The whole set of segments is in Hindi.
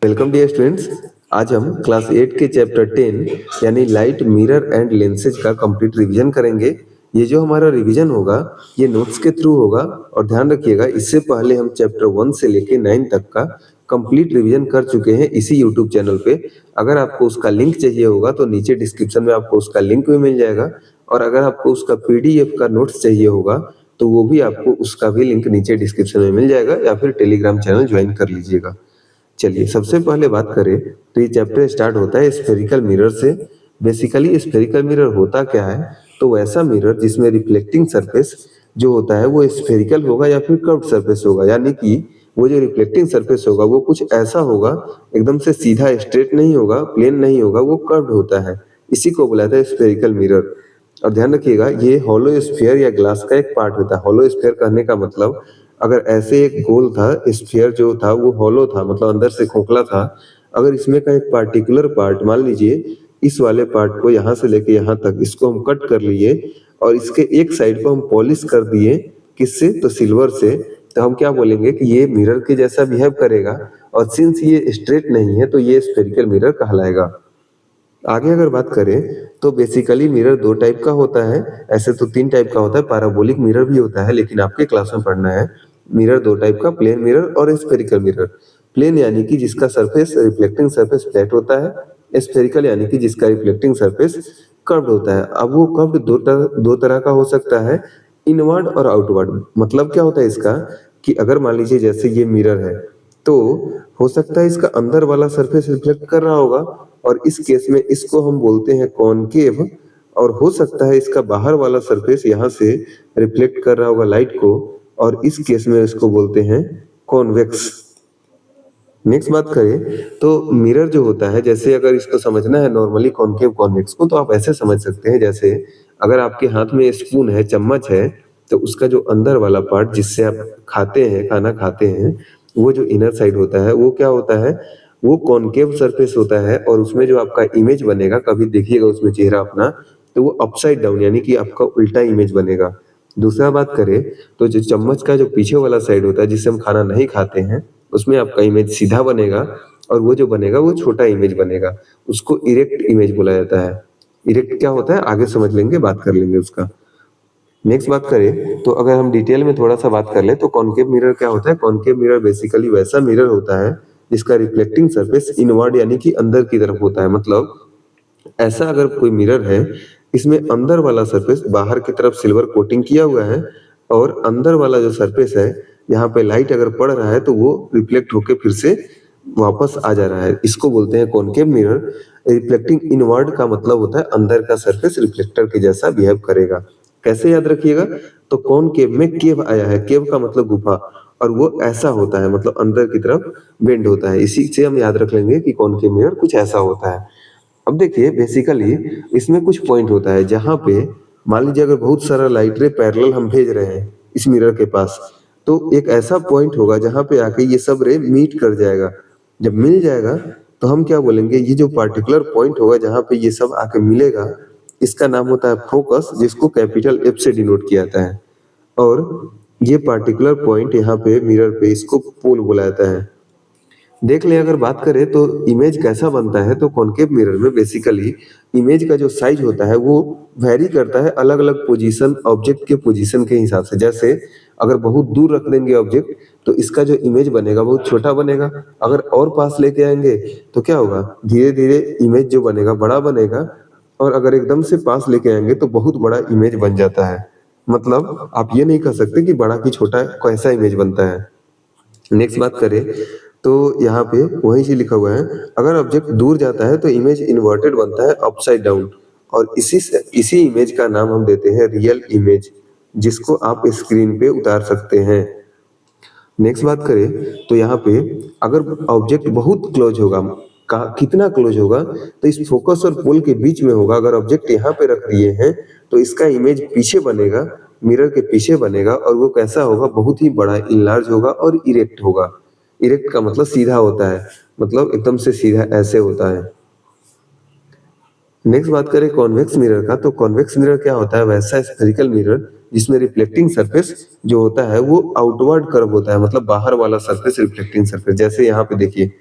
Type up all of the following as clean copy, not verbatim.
Welcome dear students. आज हम क्लास 8 के चैप्टर 10 यानी लाइट मिरर एंड लेंसेज का कंप्लीट रिवीजन करेंगे। ये जो हमारा रिवीजन होगा ये नोट्स के थ्रू होगा और ध्यान रखिएगा इससे पहले हम चैप्टर 1 से लेके 9 तक का कंप्लीट रिवीजन कर चुके हैं इसी यूट्यूब चैनल पे। अगर आपको उसका लिंक चाहिए होगा तो नीचे डिस्क्रिप्शन में आपको उसका लिंक भी मिल जाएगा, और अगर आपको उसका पीडीएफ का नोट्स चाहिए होगा तो वो भी आपको उसका भी लिंक नीचे डिस्क्रिप्शन में मिल जाएगा, या फिर टेलीग्राम चैनल ज्वाइन कर लीजिएगा। चलिए सबसे पहले बात करें तो ये चैप्टर स्टार्ट होता है स्फेरिकल मिरर से। बेसिकली स्फेरिकल मिरर होता क्या है, तो वैसा मिरर जिसमें रिफ्लेक्टिंग सरफेस जो होता है वो स्फेरिकल होगा या फिर कर्व्ड सरफेस होगा, यानी कि वो जो रिफ्लेक्टिंग सरफेस होगा वो कुछ ऐसा होगा, एकदम से सीधा स्ट्रेट नहीं होगा, प्लेन नहीं होगा, वो कर्व्ड होता है। इसी को बुलाता है स्फेरिकल मिरर। और ध्यान रखिएगा ये होलो स्फीयर या ग्लास का एक पार्ट होता है। होलो स्फीयर कहने का मतलब अगर ऐसे एक गोल था, स्फीयर जो था वो होलो था, मतलब अंदर से खोखला था। अगर इसमें का एक पार्टिकुलर पार्ट, मान लीजिए इस वाले पार्ट को यहाँ से लेके यहाँ तक इसको हम कट कर लिए और इसके एक साइड को हम पॉलिश कर दिए, किससे, तो सिल्वर से, तो हम क्या बोलेंगे कि ये मिरर के जैसा बिहेव करेगा। और सिंस ये स्ट्रेट नहीं है तो ये स्फेरिकल मिरर कहलाएगा। आगे अगर बात करें तो बेसिकली मिरर दो टाइप का होता है। ऐसे तो तीन टाइप का होता है, पैराबोलिक मिरर भी होता है, लेकिन आपके क्लास में पढ़ना है मिरर दो टाइप का, प्लेन मिरर और स्फेरिकल मिरर। प्लेन यानी कि जिसका सरफेस रिफ्लेक्टिंग सरफेस फ्लैट होता है, स्फेरिकल यानी कि जिसका रिफ्लेक्टिंग सरफेस कर्व्ड होता है। अब वो कर्व्ड दो तरह का हो सकता है, इनवर्ड और आउटवर्ड। मतलब क्या होता है इसका कि अगर मान लीजिए जैसे ये मिरर है तो हो सकता है इसका अंदर वाला सरफेस रिफ्लेक्ट कर रहा होगा, और इस केस में इसको हम बोलते हैं कॉनकेव। और हो सकता है इसका बाहर वाला सरफेस यहाँ से रिफ्लेक्ट कर रहा होगा लाइट को, और इस केस में इसको बोलते हैं कॉन्वेक्स। नेक्स्ट बात करें तो मिरर जो होता है, जैसे अगर इसको समझना है नॉर्मली कॉनकेव कॉन्वेक्स को, तो आप ऐसे समझ सकते हैं जैसे अगर आपके हाथ में स्पून है, चम्मच है, तो उसका जो अंदर वाला पार्ट जिससे आप खाते हैं, खाना खाते हैं, वो जो इनर साइड होता है वो क्या होता है, वो कॉनकेव सरफेस होता है। और उसमें जो आपका इमेज बनेगा, कभी देखिएगा उसमें चेहरा अपना, तो वो अपसाइड डाउन यानी कि आपका उल्टा इमेज बनेगा। दूसरा बात करें तो जो चम्मच का जो पीछे वाला साइड होता है जिससे हम खाना नहीं खाते हैं, उसमें आपका इमेज सीधा बनेगा, और वो जो बनेगा वो छोटा इमेज बनेगा। उसको इरेक्ट इमेज बोला जाता है। इरेक्ट क्या होता है आगे समझ लेंगे, बात कर लेंगे उसका। नेक्स्ट बात करें तो अगर हम डिटेल में थोड़ा सा बात कर ले तो कॉनकेव मिरर क्या होता है। कॉनकेव मिरर बेसिकली वैसा मिरर होता है जिसका रिफ्लेक्टिंग सरफेस इनवर्ड यानी कि अंदर की तरफ होता है। मतलब ऐसा अगर कोई मिरर है, इसमें अंदर वाला सरफेस बाहर की तरफ सिल्वर कोटिंग किया हुआ है, और अंदर वाला जो सरफेस है यहाँ पे लाइट अगर पड़ रहा है तो वो रिफ्लेक्ट होके फिर से वापस आ जा रहा है। इसको बोलते हैं कॉनकेव मिरर। रिफ्लेक्टिंग इनवर्ड का मतलब होता है अंदर का सरफेस रिफ्लेक्टर के जैसा बिहेव करेगा। कैसे याद रखिएगा, तो कॉनकेव में केव आया है, केव का मतलब गुफा, और वो ऐसा होता है मतलब अंदर की तरफ बेंड होता है। इसी से हम याद रख लेंगे कि कॉनकेव मिरर कुछ ऐसा होता है। अब देखिए बेसिकली इसमें कुछ पॉइंट होता है जहाँ पे मान लीजिए अगर बहुत सारा लाइट रे पैरेलल हम भेज रहे हैं इस मिरर के पास, तो एक ऐसा पॉइंट होगा जहाँ पे आके ये सब रे मीट कर जाएगा। जब मिल जाएगा तो हम क्या बोलेंगे, ये जो पार्टिकुलर पॉइंट होगा जहाँ पे ये सब आके मिलेगा, इसका नाम होता है फोकस, जिसको कैपिटल एफ से डिनोट किया जाता है। और ये पार्टिकुलर पॉइंट यहाँ पे मिरर पे इसको पोल बोला जाता है। देख ले अगर बात करें तो इमेज कैसा बनता है, तो कॉनकेव मिरर में बेसिकली इमेज का जो साइज होता है वो वेरी करता है अलग अलग पोजीशन, ऑब्जेक्ट के पोजीशन के हिसाब से। जैसे अगर बहुत दूर रख देंगे ऑब्जेक्ट तो इसका जो इमेज बनेगा बहुत छोटा बनेगा। अगर और पास लेके आएंगे तो क्या होगा, धीरे धीरे इमेज जो बनेगा बड़ा बनेगा। और अगर एकदम से पास लेके आएंगे तो बहुत बड़ा इमेज बन जाता है। मतलब आप ये नहीं कह सकते कि बड़ा की छोटा कैसा इमेज बनता है। नेक्स्ट बात करें तो यहाँ पे वही चीज लिखा हुआ है, अगर ऑब्जेक्ट दूर जाता है तो इमेज इन्वर्टेड बनता है, अपसाइड डाउन। और इसी इमेज का नाम हम देते हैं रियल इमेज, जिसको आप स्क्रीन पे उतार सकते हैं। नेक्स्ट बात करें तो यहाँ पे अगर ऑब्जेक्ट बहुत क्लोज होगा, कितना क्लोज होगा, तो इस फोकस और पोल के बीच में होगा। अगर ऑब्जेक्ट यहाँ पे रख दिए हैं तो इसका इमेज पीछे बनेगा, मिरर के पीछे बनेगा, और वो कैसा होगा, बहुत ही बड़ा इनलार्ज होगा और इरेक्ट होगा। इरेक्ट का मतलब सीधा होता है, मतलब एकदम से सीधा ऐसे होता है। नेक्स्ट बात करें कॉन्वेक्स मिरर का, तो कॉन्वेक्स मिरर क्या होता है, वैसा स्फेरिकल मिरर जिसमें रिफ्लेक्टिंग सरफेस जो होता है वो आउटवर्ड कर्व होता है, मतलब बाहर वाला सरफेस रिफ्लेक्टिंग सरफेस। जैसे यहाँ पे देखिए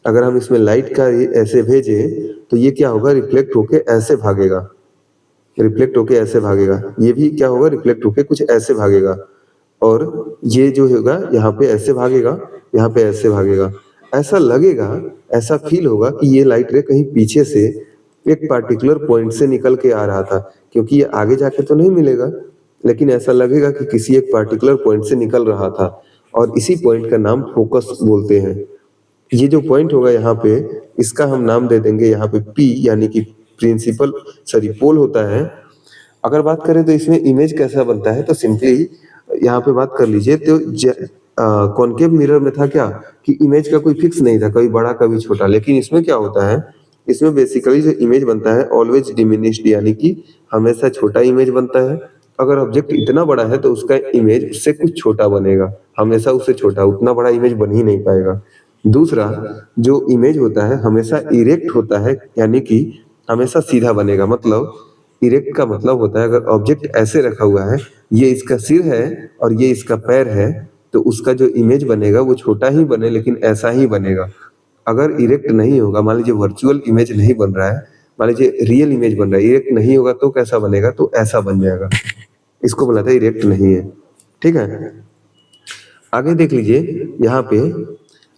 अगर हम इसमें लाइट का ऐसे भेजें तो ये क्या होगा, रिफ्लेक्ट होके ऐसे भागेगा, रिफ्लेक्ट होके ऐसे भागेगा। ये भी क्या होगा, रिफ्लेक्ट होके कुछ ऐसे भागेगा। और ये जो होगा यहाँ पे ऐसे भागेगा, यहाँ पे ऐसे भागेगा। ऐसा लगेगा, ऐसा फील होगा कि ये लाइट रे कहीं पीछे से एक पार्टिकुलर पॉइंट से निकल के आ रहा था, क्योंकि ये आगे जाके तो नहीं मिलेगा, लेकिन ऐसा लगेगा कि किसी एक पार्टिकुलर पॉइंट से निकल रहा था। और इसी पॉइंट का नाम फोकस बोलते हैं। ये जो पॉइंट होगा यहाँ पे, इसका हम नाम दे देंगे यहाँ पे P, यानी कि प्रिंसिपल सॉरी पोल होता है। अगर बात करें तो इसमें इमेज कैसा बनता है, तो सिंपली यहाँ पे बात कर लीजिए। तो कॉनकेव मिरर में था क्या कि इमेज का कोई फिक्स नहीं था, कभी बड़ा कभी छोटा। लेकिन इसमें क्या होता है, इसमें बेसिकली जो इमेज बनता है ऑलवेज डिमिनिश्ड, यानी कि हमेशा छोटा इमेज बनता है। अगर ऑब्जेक्ट इतना बड़ा है तो उसका इमेज उससे कुछ छोटा बनेगा, हमेशा उससे छोटा, उतना बड़ा इमेज बन ही नहीं पाएगा। दूसरा, जो इमेज होता है हमेशा इरेक्ट होता है, यानी कि हमेशा सीधा बनेगा। मतलब इरेक्ट का मतलब होता है अगर ऑब्जेक्ट ऐसे रखा हुआ है, ये इसका सिर है और ये इसका पैर है, तो उसका जो इमेज बनेगा वो छोटा ही बने लेकिन ऐसा ही बनेगा। अगर इरेक्ट नहीं होगा, मान लीजिए वर्चुअल इमेज नहीं बन रहा है, मान लीजिए रियल इमेज बन रहा है, इरेक्ट नहीं होगा तो कैसा बनेगा, तो ऐसा बन जाएगा। इसको बोला था इरेक्ट नहीं है। ठीक है, आगे देख लीजिए यहाँ पे।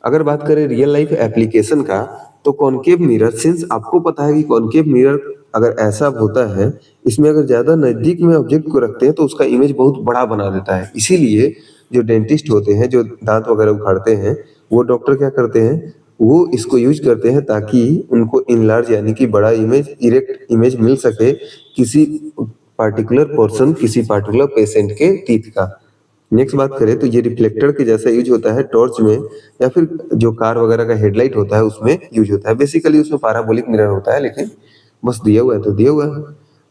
अगर बात करें रियल लाइफ एप्लीकेशन का, तो कॉनकेव मिरर, सिंस आपको पता है कि कॉनकेव मिरर अगर ऐसा होता है, इसमें अगर ज्यादा नजदीक में ऑब्जेक्ट को रखते हैं तो उसका इमेज बहुत बड़ा बना देता है। इसीलिए जो डेंटिस्ट होते हैं, जो दांत वगैरह उखाड़ते हैं, वो डॉक्टर क्या करते हैं, वो इसको यूज करते हैं ताकि उनको इनलार्ज यानी कि बड़ा इमेज, इरेक्ट इमेज मिल सके किसी पार्टिकुलर पर्सन, किसी पार्टिकुलर पेशेंट के टीथ का। नेक्स्ट बात करें तो ये रिफ्लेक्टर के जैसा यूज होता है टॉर्च में, या फिर जो कार वगैरह का हेडलाइट होता है उसमें यूज होता है। बेसिकली उसमें पैराबोलिक मिरर होता है, लेकिन बस दिया हुआ है तो दिया हुआ है।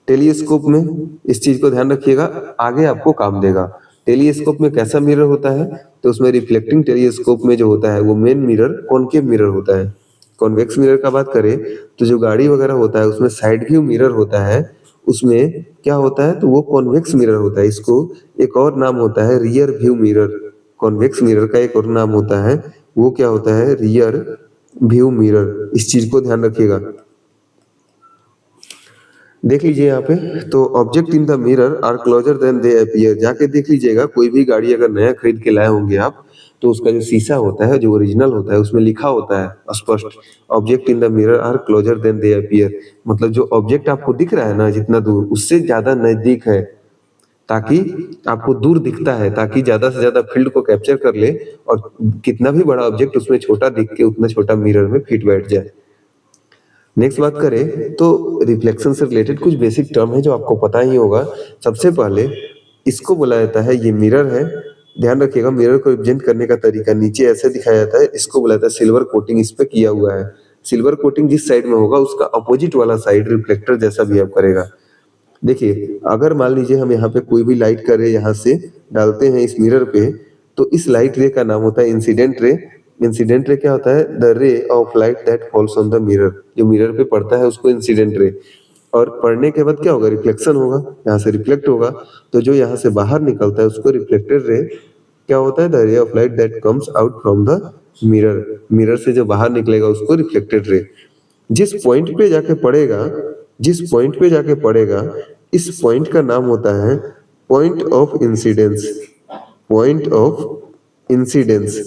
टेलीस्कोप में इस चीज को ध्यान रखिएगा, आगे आपको काम देगा। टेलीस्कोप में कैसा मिरर होता है, तो उसमें रिफ्लेक्टिंग टेलीस्कोप में जो होता है वो मेन मिरर कॉनकेव मिरर होता है। कॉन्वेक्स मिरर का बात करें तो जो गाड़ी वगैरह होता है उसमें साइड व्यू मिरर होता है, उसमें क्या होता है, तो वो कॉन्वेक्स मिरर होता है। इसको एक और नाम होता है rear view mirror. Convex mirror का एक और नाम होता है, वो क्या होता है, रियर व्यू मिरर। इस चीज को ध्यान रखिएगा। देख लीजिए यहाँ पे, तो object in the mirror are closer than they appear. जाके देख लीजिएगा, कोई भी गाड़ी अगर नया खरीद के लाए होंगे आप, तो उसका जो शीशा होता है, जो ओरिजिनल होता है, उसमें लिखा होता है स्पष्ट, object in the mirror are closer than they appear. मतलब जो ऑब्जेक्ट आपको दिख रहा है ना जितना दूर, उससे ज्यादा नजदीक है, ताकि आपको दूर दिखता है, ताकि ज्यादा से ज्यादा फील्ड को कैप्चर कर ले, और कितना भी बड़ा ऑब्जेक्ट उसमें छोटा दिख के उतना छोटा मिरर में फिट बैठ जाए। नेक्स्ट बात करें तो रिफ्लेक्शन से रिलेटेड कुछ बेसिक टर्म है जो आपको पता ही होगा। सबसे पहले इसको बोला जाता है, ये मिरर है, ध्यान रखिएगा। मिरर को रिप्रेजेंट करने का तरीका नीचे ऐसे दिखाया जाता है, इसको बोला जाता है सिल्वर कोटिंग इस पे किया हुआ है। सिल्वर कोटिंग जिस साइड में होगा उसका अपोजिट वाला साइड रिफ्लेक्टर जैसा बिहेव करेगा। देखिए, अगर मान लीजिए हम यहाँ पे कोई भी लाइट का रे यहाँ से डालते हैं इस मिरर पे, तो इस लाइट रे का नाम होता है इंसिडेंट रे। इंसिडेंट रे क्या होता है, the ray of light that falls on the mirror. जो मिरर पे पड़ता है उसको इंसिडेंट रे, और पढ़ने के बाद क्या होगा, रिफ्लेक्शन होगा, यहाँ से रिफ्लेक्ट होगा, तो जो यहाँ से बाहर निकलता है उसको रिफ्लेक्टेड रे क्या होता है, the ray of light that comes out from the mirror. Mirror से जो बाहर निकलेगा उसको रिफ्लेक्टेड रे। जिस पॉइंट पे जाके पड़ेगा, जिस पॉइंट पे जाके पड़ेगा, इस पॉइंट का नाम होता है point of incidence. Point of incidence,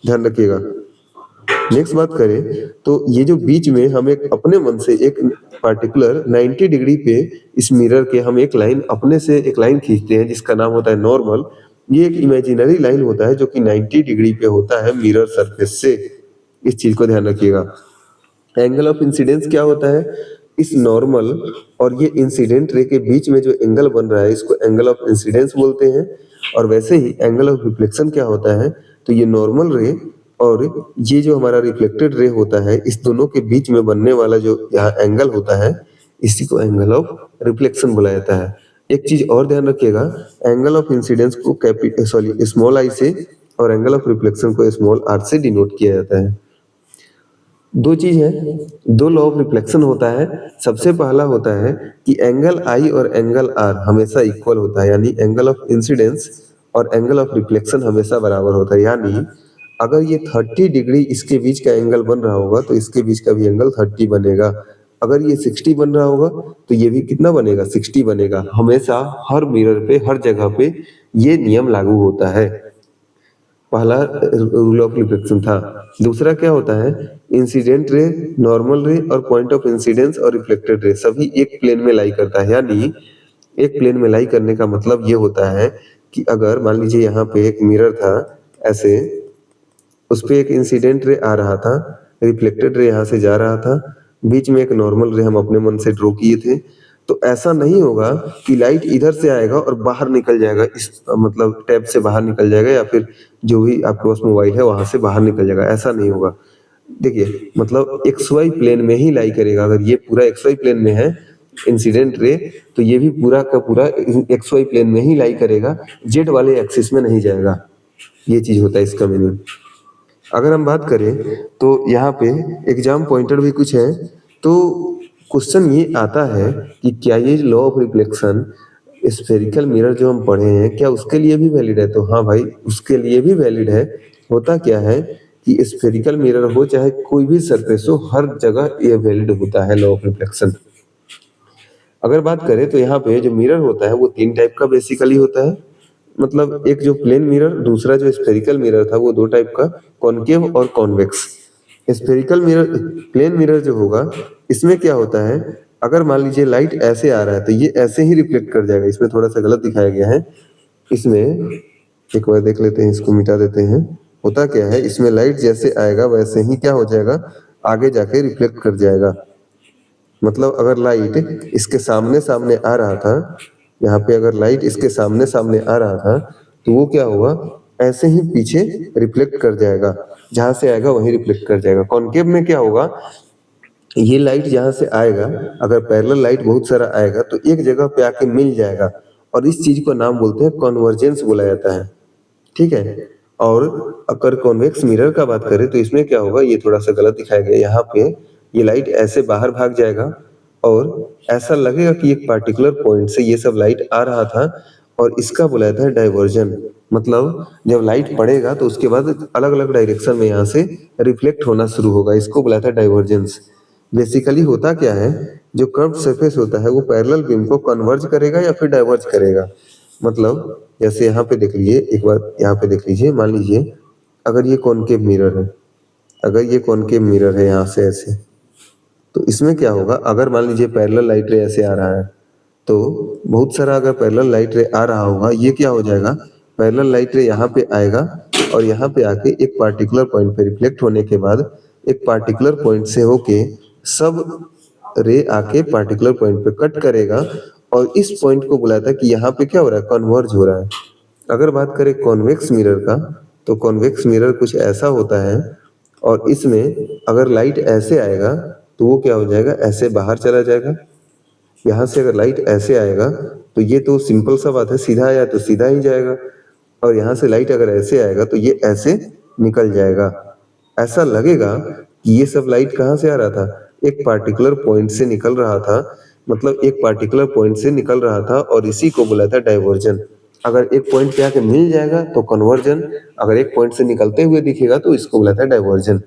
ध्यान रखिएगा। नेक्स्ट बात करें तो ये जो बीच में हम एक अपने मन से एक पार्टिकुलर 90 डिग्री पे इस मिरर के हम एक लाइन अपने से एक लाइन खींचते हैं जिसका नाम होता है नॉर्मल। ये एक इमेजिनरी लाइन होता है जो कि 90 डिग्री पे होता है मिरर सरफेस से। इस चीज को ध्यान रखिएगा। एंगल ऑफ इंसिडेंस क्या होता है, इस नॉर्मल और ये इंसिडेंट रे के बीच में जो एंगल बन रहा है इसको एंगल ऑफ इंसिडेंस बोलते हैं। और वैसे ही एंगल ऑफ रिफ्लेक्शन क्या होता है, तो ये नॉर्मल रे और ये जो हमारा रिफ्लेक्टेड रे होता है, इस दोनों के बीच में बनने वाला जो यहाँ एंगल होता है, इसी को एंगल ऑफ रिफ्लेक्शन बोला जाता है। एक चीज और ध्यान रखिएगा, एंगल ऑफ इंसिडेंस को स्मॉल आई से और एंगल ऑफ रिफ्लेक्शन को स्मॉल आर से डिनोट किया जाता है। दो चीज है, दो लॉ ऑफ रिफ्लेक्शन होता है। सबसे पहला होता है कि एंगल आई और एंगल आर हमेशा इक्वल होता है, यानी एंगल ऑफ इंसिडेंस और एंगल ऑफ रिफ्लेक्शन हमेशा बराबर होता है। यानी अगर ये 30 डिग्री इसके बीच का एंगल बन रहा होगा तो इसके बीच का भी एंगल 30 बनेगा। अगर ये 60 बन रहा होगा तो ये भी कितना बनेगा, 60 बनेगा। हमेशा हर मिरर पे, हर जगह पे ये नियम लागू होता है। पहला रूल ऑफ रिफ्लेक्शन था। दूसरा क्या होता है, इंसिडेंट रे, नॉर्मल रे और पॉइंट ऑफ इंसिडेंस और रिफ्लेक्टेड रे सभी एक प्लेन में लाई करता है। यानी एक प्लेन में लाई करने का मतलब ये होता है कि अगर मान लीजिए यहाँ पे एक मिरर था ऐसे, उस पे एक इंसिडेंट रे आ रहा था, रिफ्लेक्टेड रे यहाँ से जा रहा था, बीच में एक नॉर्मल रे हम अपने मन से ड्रॉ किए थे। तो ऐसा नहीं होगा कि लाइट इधर से आएगा और बाहर निकल जाएगा, इस मतलब टैब से बाहर निकल जाएगा या फिर जो भी आपके पास मोबाइल है वहां से बाहर निकल जाएगा, ऐसा नहीं होगा। देखिए मतलब एक्स वाई प्लेन में ही लाई करेगा। अगर ये पूरा एक्स वाई प्लेन में है इंसिडेंट रे, तो ये भी पूरा का पूरा एक्स वाई प्लेन में ही लाई करेगा, जेड वाले एक्सिस में नहीं जाएगा। ये चीज होता है इसका मीनिंग। अगर हम बात करें तो यहाँ पे एग्जाम पॉइंटर भी कुछ है। तो क्वेश्चन ये आता है कि क्या ये law of reflection spherical mirror जो हम पढ़े हैं क्या उसके लिए भी वैलिड है? तो हाँ भाई, उसके लिए भी वैलिड है। होता क्या है कि स्फेरिकल मिरर हो चाहे कोई भी सरफेस हो, हर जगह ये वैलिड होता है लॉ ऑफ रिफ्लेक्शन। अगर बात करें तो यहाँ पे जो मिरर होता है वो 3 टाइप का बेसिकली होता है। मतलब एक जो प्लेन मिरर, दूसरा जो स्फेरिकल मिरर था वो 2 टाइप का, कॉनकेव और convex. Spherical mirror, plane mirror जो होगा इसमें क्या होता है, अगर मान लीजिए लाइट ऐसे आ रहा है तो ये ऐसे ही रिफ्लेक्ट कर जाएगा। इसमें थोड़ा सा गलत दिखाया गया है। इसमें एक बार देख लेते हैं, इसको मिटा देते हैं। होता क्या है, इसमें लाइट जैसे आएगा वैसे ही क्या हो जाएगा, आगे जाके रिफ्लेक्ट कर जाएगा। मतलब अगर लाइट इसके सामने सामने आ रहा था, यहाँ पे अगर लाइट इसके सामने सामने आ रहा था तो वो क्या होगा, ऐसे ही पीछे रिफ्लेक्ट कर जाएगा, जहां से आएगा वहीं रिफ्लेक्ट कर जाएगा। कॉनकेव में क्या होगा, ये लाइट जहां से आएगा, अगर पैरेलल लाइट बहुत सारा आएगा तो एक जगह पे आके मिल जाएगा, और इस चीज को नाम बोलते हैं कन्वर्जेंस बोला जाता है। ठीक है। और अगर कॉन्वेक्स मिरर का बात करें तो इसमें क्या होगा, ये थोड़ा सा गलत दिखाया गया। यहाँ पे ये लाइट ऐसे बाहर भाग जाएगा और ऐसा लगेगा कि एक पार्टिकुलर पॉइंट से ये सब लाइट आ रहा था, और इसका बोला जाता है डाइवर्जन। मतलब जब लाइट पड़ेगा तो उसके बाद अलग अलग डायरेक्शन में यहाँ से रिफ्लेक्ट होना शुरू होगा, इसको बुलाता है डाइवर्जेंस। बेसिकली होता क्या है, जो कर्व्ड सरफेस होता है वो पैरेलल बीम को कन्वर्ज करेगा या फिर डाइवर्ज करेगा। मतलब जैसे यहाँ पे देख लीजिए, एक बार यहाँ पे देख लीजिए, मान लीजिए अगर ये कॉनकेव मिरर है, अगर ये कॉनकेव मिरर है यहाँ से ऐसे, तो इसमें क्या होगा, अगर मान लीजिए पैरेलल लाइट रे ऐसे आ रहा है, तो बहुत सारा अगर पैरेलल लाइट रे आ रहा होगा, ये क्या हो जाएगा, पैरेलल लाइट रे यहाँ पे आएगा और यहाँ पे आके एक पार्टिकुलर पॉइंट पे रिफ्लेक्ट होने के बाद एक पार्टिकुलर पॉइंट से होके सब रे आके पार्टिकुलर पॉइंट पे कट करेगा, और इस पॉइंट को बुलाता है कि यहाँ पे क्या हो रहा है, कन्वर्ज हो रहा है। अगर बात करें कॉन्वेक्स मिरर का, तो कॉन्वेक्स मिरर कुछ ऐसा होता है, और इसमें अगर लाइट ऐसे आएगा तो वो क्या हो जाएगा, ऐसे बाहर चला जाएगा। यहाँ से अगर लाइट ऐसे आएगा तो ये तो सिंपल सा बात है, सीधा आया तो सीधा ही जाएगा, और यहाँ से लाइट अगर ऐसे आएगा तो ये ऐसे निकल जाएगा। ऐसा लगेगा कि ये सब लाइट कहाँ से आ रहा था, एक पार्टिकुलर पॉइंट से निकल रहा था। मतलब एक पार्टिकुलर पॉइंट से निकल रहा था, और इसी को बोला था डाइवर्जन। अगर एक पॉइंट पे आके मिल जाएगा तो कन्वर्जन, अगर एक पॉइंट से निकलते हुए दिखेगा तो इसको बोला था डाइवर्जन।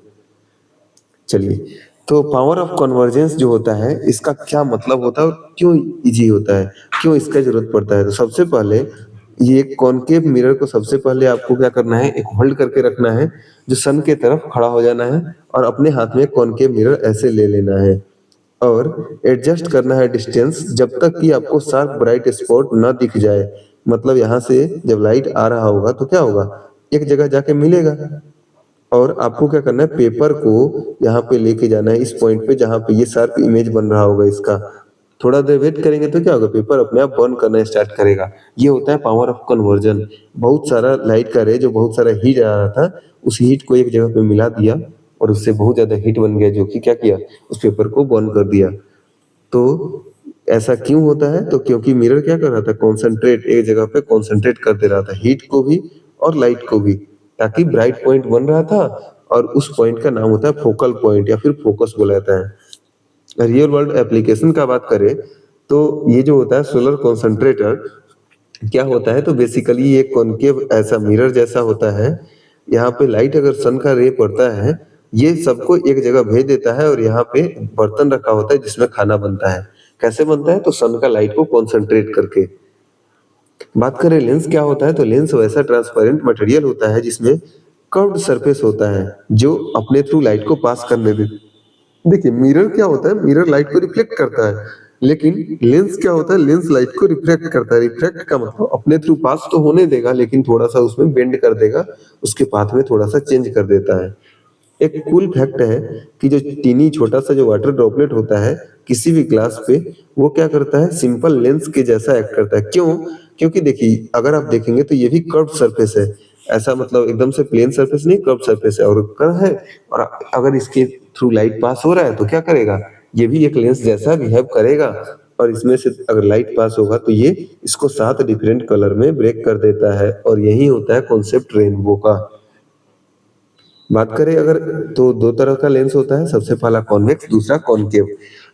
चलिए, तो पावर ऑफ कन्वर्जेंस जो होता है इसका क्या मतलब होता है और क्यों इजी होता है, क्यों इसका जरूरत पड़ता है? तो सबसे पहले ये कॉनकेव मिरर को सबसे पहले आपको क्या करना है, एक होल्ड करके रखना है, जो सन के तरफ खड़ा हो जाना है, और अपने हाथ में कॉनकेव मिरर ऐसे ले लेना है, और एडजस्ट करना है डिस्टेंस जब तक कि आपको शार्प ब्राइट स्पॉट ना दिख जाए। मतलब यहाँ से जब लाइट आ रहा होगा तो क्या होगा, एक जगह जाके मिलेगा, और आपको क्या करना है, पेपर को यहाँ पे लेके जाना है इस पॉइंट पे जहाँ पे ये शार्प इमेज बन रहा होगा इसका। थोड़ा देर वेट करेंगे तो क्या होगा, पेपर अपने आप बर्न करना स्टार्ट करेगा। ये होता है पावर ऑफ कन्वर्जन। बहुत सारा लाइट का रे जो बहुत सारा हीट आ रहा था, उस हीट को एक जगह पे मिला दिया, और उससे बहुत ज्यादा हीट बन गया, जो कि क्या किया, उस पेपर को बर्न कर दिया। तो ऐसा क्यों होता है, तो क्योंकि मिरर क्या कर रहा था, कॉन्सेंट्रेट, एक जगह पे कॉन्सेंट्रेट कर दे रहा था हीट को भी और लाइट को भी, ताकि ब्राइट पॉइंट बन रहा था, और उस पॉइंट का नाम होता है फोकल पॉइंट या फिर फोकस बोला जाता है। रियल वर्ल्ड एप्लीकेशन का बात करें तो ये जो होता है सोलर कॉन्सेंट्रेटर, क्या होता है, तो बेसिकली ये कॉनकेव ऐसा मिरर जैसा होता है, यहाँ पे लाइट अगर सन का रे पड़ता है, ये सबको एक जगह भेज देता है और यहाँ पे बर्तन रखा होता है जिसमें खाना बनता है। कैसे बनता है? तो सन का लाइट को कॉन्सेंट्रेट करके। बात करें लेंस क्या होता है, तो लेंस वैसा ट्रांसपेरेंट मटेरियल होता है जिसमें कर्व्ड सरफेस होता है जो अपने थ्रू लाइट को पास करने दे। देखिए मिरर क्या होता है, मिरर लाइट को रिफ्लेक्ट करता है, लेकिन लेंस क्या होता है, लेंस लाइट को रिफ्रैक्ट करता है। रिफ्रैक्ट का मतलब अपने थ्रू पास तो होने देगा लेकिन थोड़ा सा उसमें बेंड कर देगा, उसके पाथ में थोड़ा सा चेंज कर देता है। एक कूल फैक्ट है कि जो टीनी छोटा सा जो वाटर ड्रॉपलेट होता है किसी भी ग्लास पे, वो क्या करता है, सिंपल लेंस के जैसा एक्ट करता है। क्यों? क्योंकि देखिए अगर आप देखेंगे तो ये भी कर्व सरफेस है, ऐसा मतलब एकदम से प्लेन सरफेस नहीं, कर्व सरफेस है और कर्व है। और अगर इसके थ्रू लाइट पास हो रहा है तो क्या करेगा, ये भी एक लेंस जैसा बिहेव करेगा और इसमें से अगर लाइट पास होगा तो ये इसको 7 डिफरेंट कलर में ब्रेक कर देता है। और यही होता है कॉन्सेप्ट रेनबो का। बात करें अगर, तो दो तरह का लेंस होता है, सबसे पहला कॉन्वेक्स, दूसरा कॉनकेव।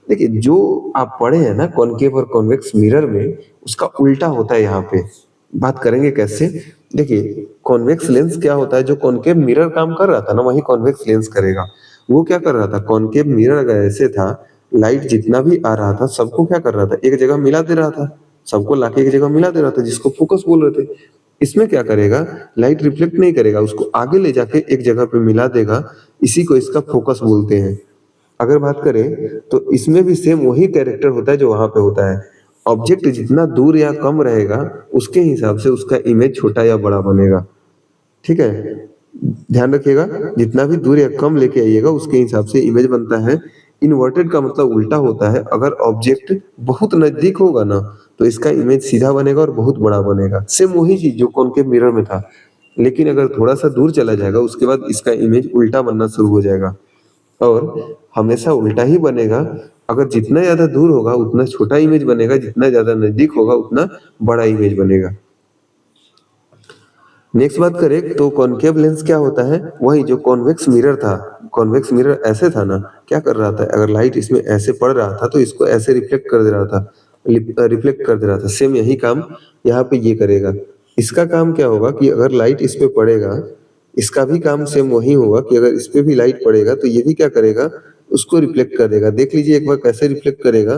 देखिए जो आप पढ़े हैं ना कॉनकेव और कॉन्वेक्स मिरर में, उसका उल्टा होता है यहाँ पे। बात करेंगे कैसे? देखिए कॉन्वेक्स लेंस क्या होता है, जो कॉनकेव मिरर काम कर रहा था ना वही कॉन्वेक्स लेंस करेगा। वो क्या कर रहा था, कॉनकेव मिरर अगर ऐसे था, लाइट जितना भी आ रहा था सबको क्या कर रहा था, एक जगह मिला दे रहा था, सबको लाके एक जगह मिला दे रहा था जिसको फोकस बोल रहे थे। इसमें क्या करेगा, लाइट रिफ्लेक्ट नहीं करेगा, उसको आगे ले जाके एक जगह पे मिला देगा, इसी को इसका फोकस बोलते हैं। अगर बात करें तो इसमें भी सेम वही कैरेक्टर होता है जो वहां पे होता है। ऑब्जेक्ट जितना दूर या कम रहेगा उसके हिसाब से उसका इमेज छोटा या बड़ा बनेगा। ठीक है, ध्यान रखिएगा, जितना भी दूर या कम लेके आइएगा उसके हिसाब से इमेज बनता है। इन्वर्टेड का मतलब उल्टा होता है, अगर ऑब्जेक्ट बहुत नजदीक होगा ना तो इसका इमेज सीधा बनेगा और बहुत बड़ा बनेगा, सेम वही चीज जो कॉनकेव मिरर में था। लेकिन अगर थोड़ा सा दूर चला जाएगा उसके बाद इसका इमेज उल्टा बनना शुरू हो जाएगा और हमेशा उल्टा ही बनेगा। अगर जितना ज्यादा दूर होगा उतना छोटा इमेज बनेगा, जितना ज्यादा नजदीक होगा उतना बड़ा इमेज बनेगा। नेक्स्ट बात करें तो कॉनकेव लेंस क्या होता है, वही जो कॉन्वेक्स मिरर था। कॉन्वेक्स मिरर ऐसे था ना, क्या कर रहा था, अगर लाइट इसमें ऐसे पड़ रहा था तो इसको ऐसे रिफ्लेक्ट कर दे रहा था, रिफ्लेक्ट कर दे रहा था। सेम यही काम यहाँ पे ये करेगा। इसका काम क्या होगा कि अगर लाइट इस पे पड़ेगा, इसका भी काम सेम वही होगा कि अगर इस पे भी लाइट पड़ेगा तो ये भी क्या करेगा, उसको रिफ्लेक्ट कर देगा। देख लीजिए एक बार कैसे रिफ्लेक्ट करेगा।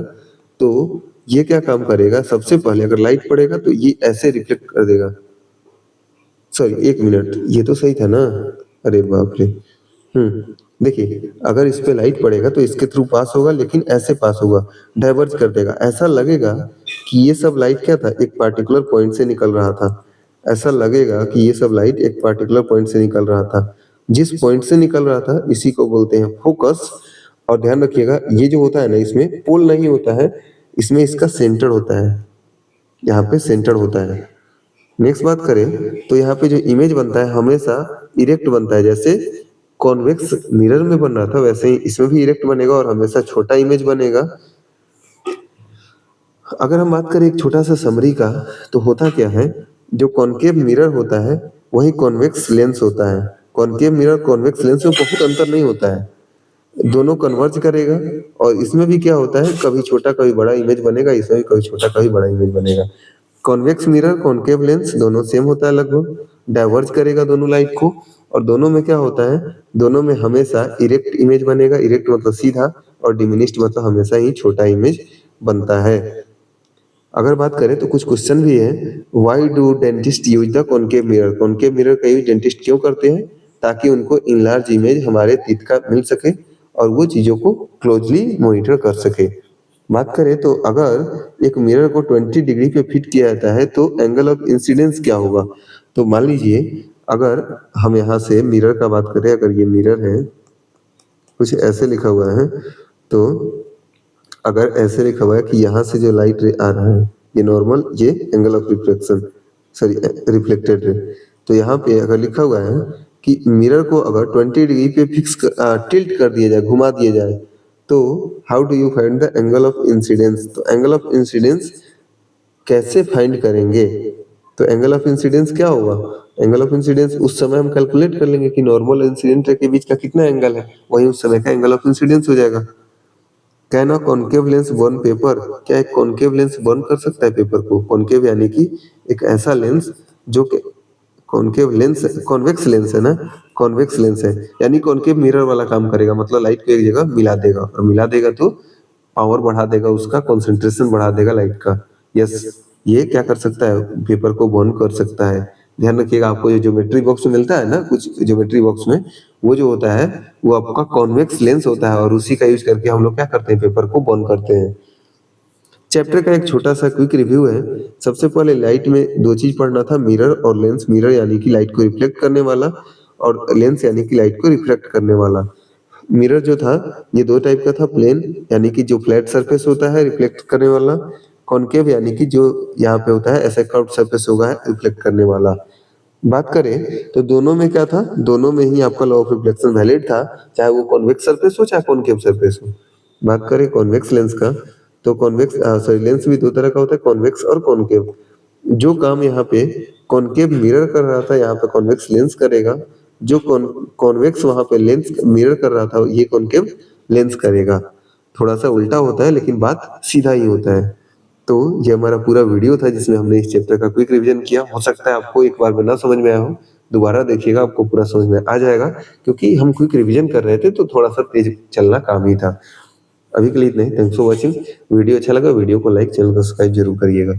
तो ये क्या काम करेगा, सबसे पहले अगर लाइट पड़ेगा तो ये ऐसे रिफ्लेक्ट कर देगा। सॉरी एक मिनट, ये तो सही था ना, अरे बाप रे। देखिए अगर इस पे लाइट पड़ेगा तो इसके थ्रू पास होगा लेकिन ऐसे पास होगा, डाइवर्ज कर देगा। ऐसा लगेगा कि ये सब लाइट क्या था, एक पार्टिकुलर पॉइंट से निकल रहा था। ऐसा लगेगा कि ये सब लाइट एक पार्टिकुलर पॉइंट से निकल रहा था। जिस पॉइंट से निकल रहा था इसी को बोलते हैं फोकस। और ध्यान रखिएगा ये जो होता है ना, इसमें पोल नहीं होता है, इसमें इसका सेंटर होता है, यहाँ पे सेंटर होता है। नेक्स्ट बात करें तो यहाँ पे जो इमेज बनता है हमेशा इरेक्ट बनता है। जैसे कॉन्वेक्स मिरर में बन रहा था वैसे ही इसमें भी इरेक्ट बनेगा और हमेशा छोटा इमेज बनेगा। अगर हम बात करें एक छोटा सा समरी का, तो होता क्या है, जो कॉनकेव मिरर होता है वही कॉन्वेक्स लेंस होता है। कॉनकेव मिरर कॉन्वेक्स लेंस में बहुत अंतर नहीं होता है, दोनों कन्वर्ज करेगा। और इसमें भी क्या होता है, कभी छोटा कभी बड़ा इमेज बनेगा, इसमें भी कभी छोटा कभी बड़ा इमेज बनेगा। कॉन्वेक्स मिरर कॉनकेव लेंस दोनों सेम होता है लगभग, डाइवर्ज करेगा दोनों लाइट को। और दोनों में क्या होता है, दोनों में हमेशा इरेक्ट इमेज बनेगा, इरेक्ट मतलब सीधा, और डिमिनिश्ड मतलब हमेशा ही छोटा इमेज बनता है। अगर बात करें तो कुछ क्वेश्चन भी है, why do dentist use the concave mirror, concave mirror का यूज डेंटिस्ट क्यों करते हैं, ताकि उनको इनलार्ज इमेज हमारे टीथ का मिल सके और वो चीजों को क्लोजली मॉनिटर कर सके। बात करें तो अगर एक मिरर को 20 डिग्री पे फिट किया जाता है तो एंगल ऑफ इंसिडेंस क्या होगा। तो मान लीजिए अगर हम यहाँ से मिरर का बात करें, अगर ये मिरर है, कुछ ऐसे लिखा हुआ है, तो अगर ऐसे लिखा हुआ है कि यहाँ से जो लाइट रे आ रहा है ये नॉर्मल, ये angle of reflection, sorry reflected ray. तो यहाँ पे अगर लिखा हुआ है कि मिरर को अगर 20 डिग्री पे टिल्ट कर दिया जाए, घुमा दिया जाए, तो how do you find the angle of incidence. तो एंगल ऑफ इंसिडेंस कैसे फाइंड करेंगे, तो एंगल ऑफ इंसिडेंस क्या होगा, एंगल ऑफ इंसिडेंस उस समय हम कैलकुलेट कर लेंगे कि नॉर्मल इंसिडेंट रे के बीच का कितना एंगल है, वही उस समय का एंगल ऑफ इंसिडेंस हो जाएगा। Can a concave lens burn paper, क्या एक कॉनकेव लेंस बर्न कर सकता है पेपर को। कॉनकेव यानी कि एक ऐसा लेंस जो कि कॉनकेव लेंस, कॉन्वेक्स लेंस है ना, कॉन्वेक्स लेंस है, यानी कॉनकेव मिरर वाला काम करेगा, मतलब लाइट को एक जगह मिला देगा, और मिला देगा तो पावर बढ़ा देगा, उसका कंसंट्रेशन बढ़ा देगा लाइट का। यस, ये क्या कर सकता है, पेपर को बर्न कर सकता है। ध्यान रखिएगा, आपको जो ज्योमेट्री बॉक्स में मिलता है ना, कुछ ज्योमेट्री बॉक्स में वो जो होता है वो आपका कॉन्वेक्स लेंस होता है, और उसी का यूज करके हम लोग क्या करते हैं, पेपर को बर्न करते हैं। चैप्टर का एक छोटा सा क्विक रिव्यू है। सबसे पहले लाइट में दो चीज पढ़ना था, मिरर और लेंस। मिरर यानी कि लाइट को रिफ्लेक्ट करने वाला, और लेंस यानी कि लाइट को रिफ्लेक्ट करने वाला। मिरर जो था ये दो टाइप का था, प्लेन यानी कि जो फ्लैट सरफेस होता है रिफ्लेक्ट करने वाला, कॉनकेव यानी कि जो यहाँ पे होता है ऐसा कर्व्ड सरफेस होगा रिफ्लेक्ट करने वाला। बात करें तो दोनों में क्या था, दोनों में ही आपका लॉ ऑफ रिफ्लेक्शन वैलिड था, चाहे वो कॉन्वेक्स सरफेस हो चाहे कॉनकेव सरफेस हो। बात करें कॉन्वेक्स लेंस का, तो कॉन्वेक्स सॉरी लेंस भी दो तरह का होता है, कॉन्वेक्स और कॉनकेव। जो काम यहाँ पे कॉनकेव मिरर कर रहा था, यहाँ पे कॉन्वेक्स लेंस करेगा। जो कॉन्वेक्स वहां पे लेंस मिरर कर रहा था, ये कॉनकेव लेंस करेगा। थोड़ा सा उल्टा होता है लेकिन बात सीधा ही होता है। तो ये हमारा पूरा वीडियो था जिसमें हमने इस चैप्टर का क्विक रिवीजन किया। हो सकता है आपको एक बार में ना समझ में आया हो, दोबारा देखिएगा आपको पूरा समझ में आ जाएगा, क्योंकि हम क्विक रिवीजन कर रहे थे तो थोड़ा सा तेज चलना काम ही था। अभी के लिए इतना ही। Thanks for watching. वीडियो अच्छा लगा वीडियो को लाइक, चैनल को सब्सक्राइब जरूर करिएगा।